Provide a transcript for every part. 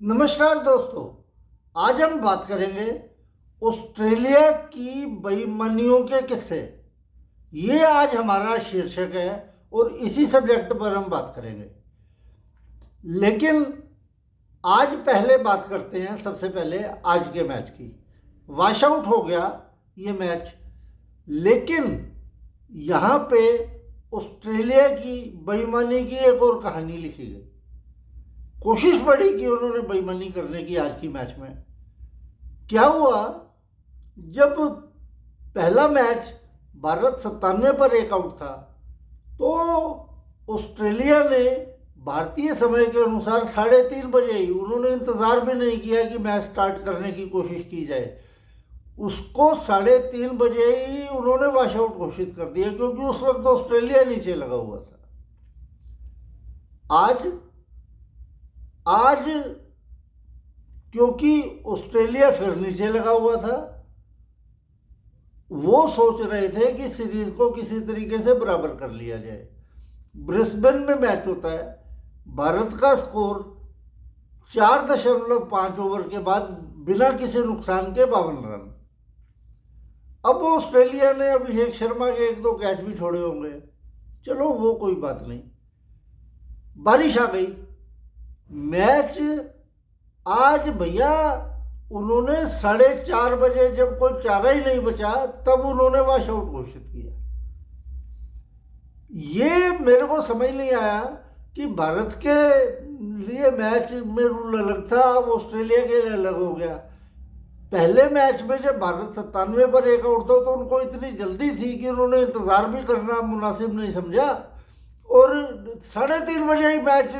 नमस्कार दोस्तों। आज हम बात करेंगे ऑस्ट्रेलिया की बेईमानियों के किस्से। ये आज हमारा शीर्षक है और इसी सब्जेक्ट पर हम बात करेंगे। लेकिन आज पहले बात करते हैं सबसे पहले आज के मैच की। वॉश आउट हो गया ये मैच, लेकिन यहाँ पे ऑस्ट्रेलिया की बेईमानी की एक और कहानी लिखी गई। कोशिश पड़ी कि उन्होंने बेईमानी करने की आज की मैच में। क्या हुआ, जब पहला मैच भारत 97 पर एक आउट था तो ऑस्ट्रेलिया ने भारतीय समय के अनुसार 3:30 बजे ही, उन्होंने इंतज़ार भी नहीं किया कि मैच स्टार्ट करने की कोशिश की जाए, उसको 3:30 बजे ही उन्होंने वॉश आउट घोषित कर दिया, क्योंकि उस वक्त ऑस्ट्रेलिया नीचे लगा हुआ था। आज क्योंकि ऑस्ट्रेलिया फिर नीचे लगा हुआ था, वो सोच रहे थे कि सीरीज को किसी तरीके से बराबर कर लिया जाए। ब्रिस्बेन में मैच होता है, भारत का स्कोर 4.5 ओवर के बाद बिना किसी नुकसान के 52 रन। अब ऑस्ट्रेलिया ने अभिषेक शर्मा के 1-2 कैच भी छोड़े होंगे, चलो वो कोई बात नहीं। बारिश आ गई, मैच आज भैया उन्होंने 4:30 बजे, जब कोई चारा ही नहीं बचा, तब उन्होंने वॉश आउट घोषित किया। ये मेरे को समझ नहीं आया कि भारत के लिए मैच में रूल अलग था, अब ऑस्ट्रेलिया के लिए अलग हो गया। पहले मैच में जब भारत 97 पर एक आउट था तो उनको इतनी जल्दी थी कि उन्होंने इंतज़ार भी करना मुनासिब नहीं समझा और 3:30 बजे ही मैच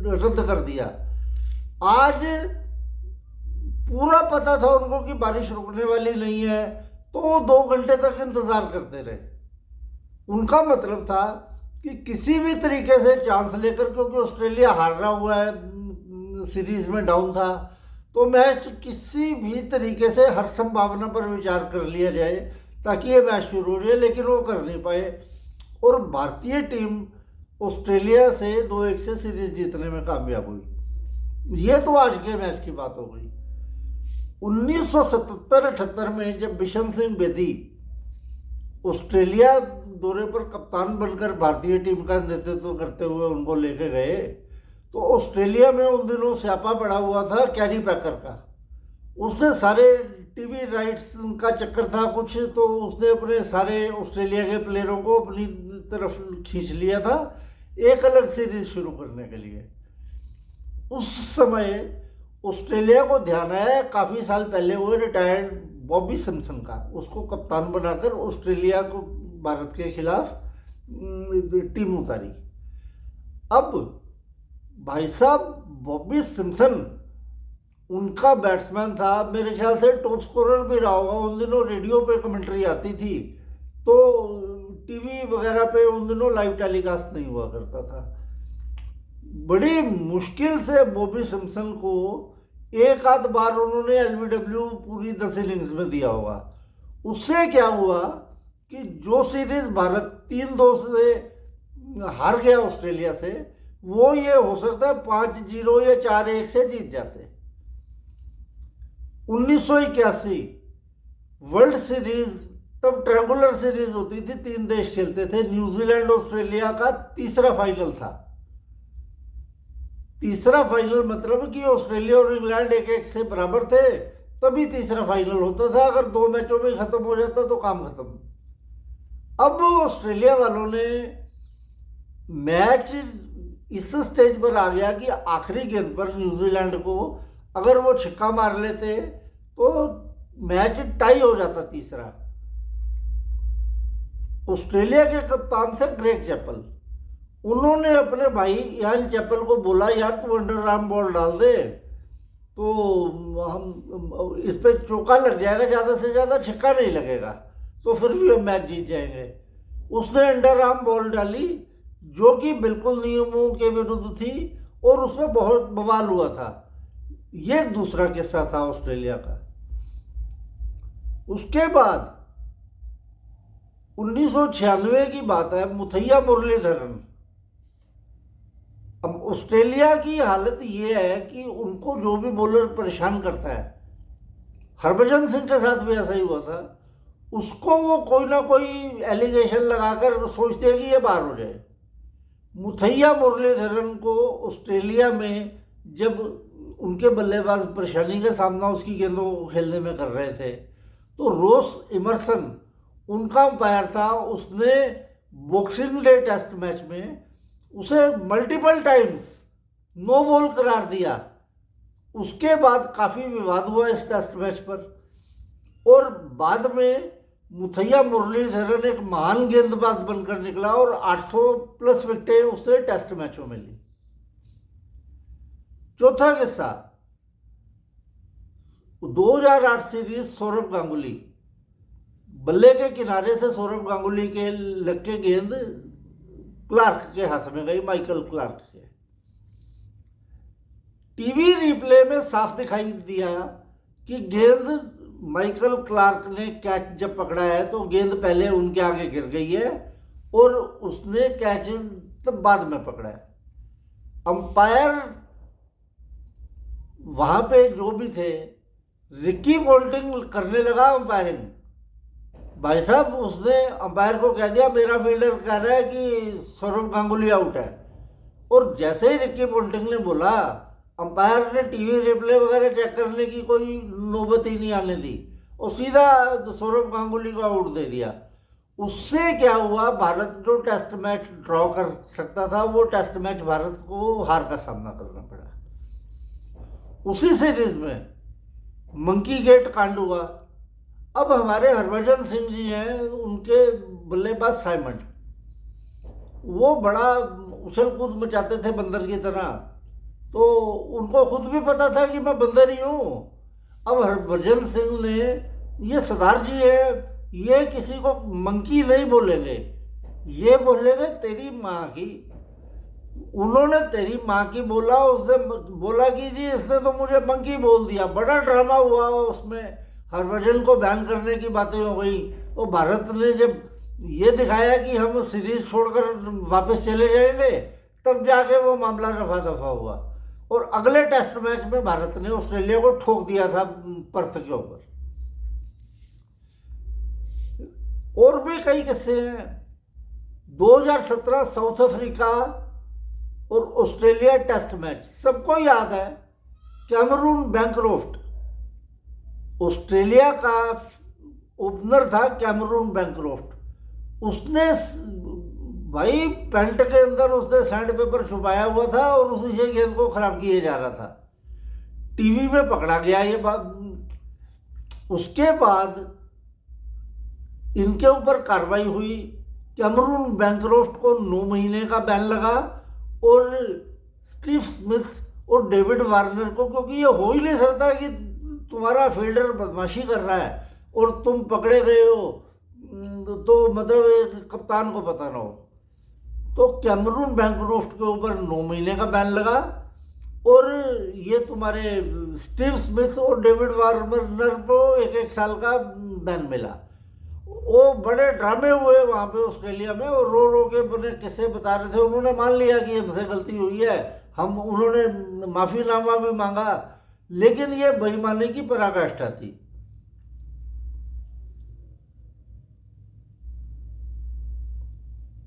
रद्द कर दिया। आज पूरा पता था उनको कि बारिश रुकने वाली नहीं है, तो 2 घंटे तक इंतज़ार करते रहे। उनका मतलब था कि किसी भी तरीके से चांस लेकर, क्योंकि ऑस्ट्रेलिया हार रहा हुआ है, सीरीज में डाउन था, तो मैच किसी भी तरीके से हर संभावना पर विचार कर लिया जाए ताकि ये मैच शुरू हो जाए, लेकिन वो कर नहीं पाए और भारतीय टीम ऑस्ट्रेलिया से 2-1 से सीरीज जीतने में कामयाब हुई। ये तो आज के मैच की बात हो गई। 1977-78 में जब बिशन सिंह बेदी ऑस्ट्रेलिया दौरे पर कप्तान बनकर भारतीय टीम का नेतृत्व करते हुए उनको लेके गए, तो ऑस्ट्रेलिया में उन दिनों स्यापा पड़ा हुआ था कैरी पैकर का। उसने सारे टीवी राइट्स का चक्कर था कुछ, तो उसने अपने सारे ऑस्ट्रेलिया के प्लेयरों को अपनी तरफ खींच लिया था एक अलग सीरीज शुरू करने के लिए। उस समय ऑस्ट्रेलिया को ध्यान आया काफ़ी साल पहले हुए रिटायर्ड बॉबी सिम्पसन का, उसको कप्तान बनाकर ऑस्ट्रेलिया को भारत के खिलाफ टीम उतारी। अब भाई साहब बॉबी सिम्पसन उनका बैट्समैन था, मेरे ख्याल से टॉप स्कोरर भी रहा होगा। उन दिनों रेडियो पे कमेंट्री आती थी, तो टीवी वगैरह पे उन दिनों लाइव टेलीकास्ट नहीं हुआ करता था। बड़ी मुश्किल से बॉबी सिम्पसन को एक आध बार उन्होंने एलबीडब्ल्यू पूरी 10 इनिंग्स में दिया होगा। उससे क्या हुआ कि जो सीरीज भारत 3-2 से हार गया ऑस्ट्रेलिया से, वो ये हो सकता है 5-0 या 4-1 से जीत जाते। 1981 वर्ल्ड सीरीज, तब ट्रायंगुलर सीरीज होती थी, 3 देश खेलते थे, न्यूजीलैंड ऑस्ट्रेलिया का तीसरा फाइनल था। तीसरा फाइनल मतलब कि ऑस्ट्रेलिया और इंग्लैंड 1-1 से बराबर थे, तभी तीसरा फाइनल होता था। अगर 2 मैचों में खत्म हो जाता तो काम खत्म। अब ऑस्ट्रेलिया वालों ने मैच इस स्टेज पर आ गया कि आखिरी गेंद पर न्यूजीलैंड को अगर वो छक्का मार लेते तो मैच टाई हो जाता तीसरा। ऑस्ट्रेलिया के कप्तान थे ग्रेग चैपल। उन्होंने अपने भाई यान चैपल को बोला, यार तू अंडर आर्म बॉल डाल दे तो हम इस पे चौका लग जाएगा, ज़्यादा से ज़्यादा छक्का नहीं लगेगा, तो फिर भी हम मैच जीत जाएंगे। उसने अंडर आर्म बॉल डाली जो कि बिल्कुल नियमों के विरुद्ध थी और उसमें बहुत बवाल हुआ था। ये दूसरा किस्सा था ऑस्ट्रेलिया का। उसके बाद 1996 की बात है, मुथैया मुरलीधरन अब ऑस्ट्रेलिया की हालत ये है कि उनको जो भी बॉलर परेशान करता है, हरभजन सिंह के साथ भी ऐसा ही हुआ था, उसको वो कोई ना कोई एलिगेशन लगाकर सोचते हैं कि ये बाहर हो जाए। मुथैया मुरलीधरन को ऑस्ट्रेलिया में जब उनके बल्लेबाज परेशानी का सामना उसकी गेंदों को खेलने में कर रहे थे, तो रोस इमर्सन उनका अंपायर था, उसने बॉक्सिंग डे टेस्ट मैच में उसे मल्टीपल टाइम्स नो बॉल करार दिया। उसके बाद काफ़ी विवाद हुआ इस टेस्ट मैच पर, और बाद में मुथैया मुरलीधरन एक महान गेंदबाज बनकर निकला और 800 प्लस विकेटें उसने टेस्ट मैचों में ली। चौथा किस्सा 2008 सीरीज, सौरभ गांगुली, बल्ले के किनारे से सौरभ गांगुली के लग के गेंद क्लार्क के हाथ में गई, माइकल क्लार्क के। टीवी रिप्ले में साफ दिखाई दिया कि गेंद माइकल क्लार्क ने कैच जब पकड़ा है तो गेंद पहले उनके आगे गिर गई है और उसने कैच तब बाद में पकड़ा है। अंपायर वहां पे जो भी थे, रिकी पोल्टिंग करने लगा अंपायरिंग। भाई साहब, उसने अंपायर को कह दिया मेरा फील्डर कह रहा है कि सौरभ गांगुली आउट है, और जैसे ही रिकी पोल्टिंग ने बोला, अंपायर ने टीवी रिप्ले वगैरह चेक करने की कोई नौबत ही नहीं आने दी और सीधा सौरभ गांगुली को आउट दे दिया। उससे क्या हुआ, भारत जो टेस्ट मैच ड्रॉ कर सकता था, वो टेस्ट मैच भारत को हार का सामना करना पड़ा। उसी सीरीज में मंकी गेट कांड हुआ। अब हमारे हरभजन सिंह जी हैं, उनके बल्लेबाज साइमंड, वो बड़ा उछल कूद मचाते थे बंदर की तरह, तो उनको खुद भी पता था कि मैं बंदर ही हूँ। अब हरभजन सिंह ने, ये सरदार जी है, ये किसी को मंकी नहीं बोलेंगे, ये बोलेंगे तेरी माँ की। उन्होंने तेरी माँ की बोला, उसने बोला कि जी इसने तो मुझे मंकी बोल दिया। बड़ा ड्रामा हुआ उसमें, हरभजन को बैन करने की बातें हो गई। तो भारत ने जब ये दिखाया कि हम सीरीज छोड़कर वापस चले जाएंगे, तब जाके वो मामला रफा दफा हुआ और अगले टेस्ट मैच में भारत ने ऑस्ट्रेलिया को ठोक दिया था पर्थ के ऊपर। और भी कई किस्से हैं। 2017 साउथ अफ्रीका और ऑस्ट्रेलिया टेस्ट मैच, सबको याद है। कैमरून बैंक्रॉफ्ट, ऑस्ट्रेलिया का ओपनर था कैमरून बैंक्रॉफ्ट, उसने भाई पैंट के अंदर उसने सैंड पेपर छुपाया हुआ था और उसी से गेंद को खराब किए जा रहा था। टीवी में पकड़ा गया ये बात। उसके बाद इनके ऊपर कार्रवाई हुई। कैमरून बैंक्रॉफ्ट को 9 महीने का बैन लगा और स्टीव स्मिथ और डेविड वार्नर को, क्योंकि ये हो ही नहीं सकता कि तुम्हारा फील्डर बदमाशी कर रहा है और तुम पकड़े गए हो, तो मतलब कप्तान को पता ना हो। तो कैमरून बैंक्रॉफ्ट के ऊपर 9 महीने का बैन लगा और ये तुम्हारे स्टीव स्मिथ और डेविड वार्नर को 1-1 साल का बैन मिला। वो बड़े ड्रामे हुए वहाँ पे ऑस्ट्रेलिया में, और रो रो के बने किस्से बता रहे थे। उन्होंने मान लिया कि हमसे गलती हुई है, उन्होंने माफ़ीनामा भी मांगा, लेकिन ये बेईमानी की पराकाष्ठा थी।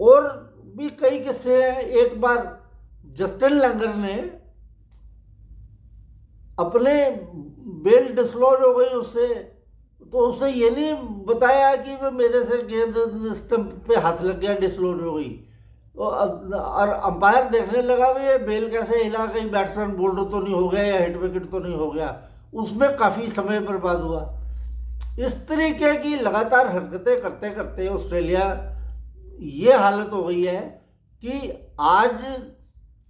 और भी कई किस्से हैं। एक बार जस्टिन लैंगर ने अपने बेल डिसलॉज हो गई उससे, तो उसने ये नहीं बताया कि वो मेरे से गेंद स्टंप पे हाथ लग गया, डिसलॉज हो गई। तो और अंपायर देखने लगा भी ये बेल कैसे हिला, कहीं बैट्समैन बोल्ड तो नहीं हो गया या हिट विकेट तो नहीं हो गया। उसमें काफ़ी समय बर्बाद हुआ। इस तरीके की लगातार हरकतें करते करते ऑस्ट्रेलिया ये हालत हो गई है कि आज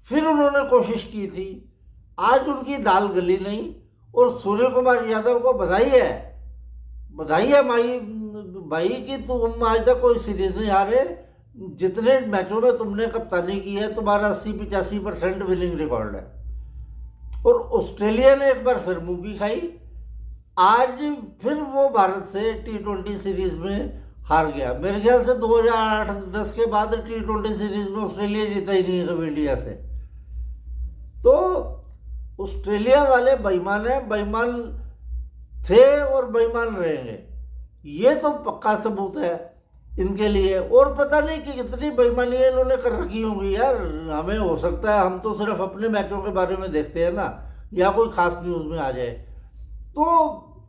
फिर उन्होंने कोशिश की थी, आज उनकी दाल गली नहीं। और सूर्य कुमार यादव को बधाई है भाई कि तुम आज तक कोई सीरीज नहीं हारे। जितने मैचों में तुमने कप्तानी की है, तुम्हारा 80-85% विनिंग रिकॉर्ड है। और ऑस्ट्रेलिया ने एक बार फिर मुंह खाई, आज फिर वो भारत से T20 सीरीज में हार गया। मेरे ख्याल से 2008-10 के बाद T20 सीरीज में ऑस्ट्रेलिया जीता ही नहीं है कभी इंडिया से। तो ऑस्ट्रेलिया वाले बेईमान हैं, बेईमान थे और बेईमान रहेंगे, ये तो पक्का सबूत है इनके लिए। और पता नहीं कि कितनी बेईमानियां इन्होंने कर रखी होंगी यार। हमें हो सकता है हम तो सिर्फ अपने मैचों के बारे में देखते हैं ना, या कोई खास न्यूज़ में आ जाए तो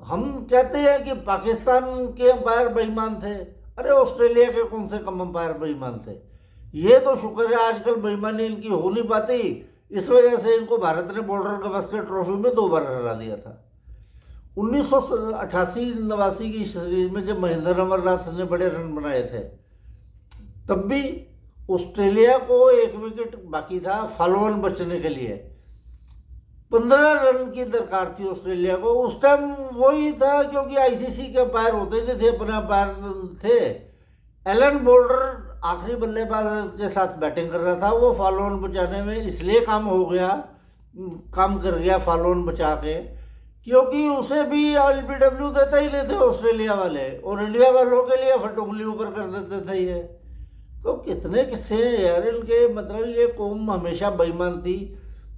हम कहते हैं कि पाकिस्तान के अंपायर बेईमान थे। अरे ऑस्ट्रेलिया के कौन से कम अंपायर बेईमान थे? ये तो शुक्र है आजकल बेईमानी इनकी हो नहीं पाती, इस वजह से इनको भारत ने बॉर्डर गवस्कर ट्रॉफी में 2 बार हरा दिया था। 1988-89 की सीरीज में जब महेंद्र अमरनाथ ने बड़े रन बनाए थे, तब भी ऑस्ट्रेलिया को 1 विकेट बाकी था फॉलो ऑन बचने के लिए। 15 रन की दरकार थी ऑस्ट्रेलिया को। उस टाइम वही था क्योंकि आईसीसी के अंपायर होते थे, अपने अंपायर थे। एलन बोल्डर आखिरी बल्लेबाज के साथ बैटिंग कर रहा था, वो फॉलो ऑन बचाने में इसलिए काम कर गया फॉलो ऑन बचा के, क्योंकि उसे भी एलबीडब्ल्यू देता ही नहीं थे ऑस्ट्रेलिया वाले, और इंडिया वालों के लिए फटुंगली ऊपर कर देते थे ये। तो कितने किस्से हैं यार इनके। मतलब ये कौम हमेशा बेईमान थी।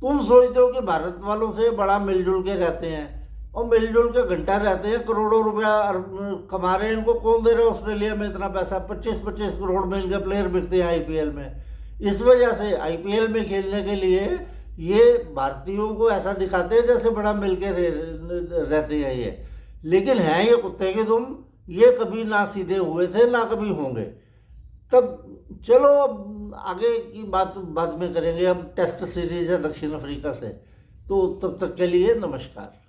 तुम सोचते हो कि भारत वालों से बड़ा मिलजुल के रहते हैं, और मिलजुल के घंटा रहते हैं, करोड़ों रुपया कमा रहे हैं। इनको कौन दे रहा है ऑस्ट्रेलिया में इतना पैसा? 25-25 करोड़ में इनके प्लेयर बिकते हैं आईपीएल में। इस वजह से आईपीएल में खेलने के लिए ये भारतीयों को ऐसा दिखाते हैं जैसे बड़ा मिलके रहते हैं ये, लेकिन हैं ये कुत्ते के तुम। ये कभी ना सीधे हुए थे ना कभी होंगे। तब चलो अब आगे की बात बाद में करेंगे। अब टेस्ट सीरीज है दक्षिण अफ्रीका से, तो तब तक के लिए नमस्कार।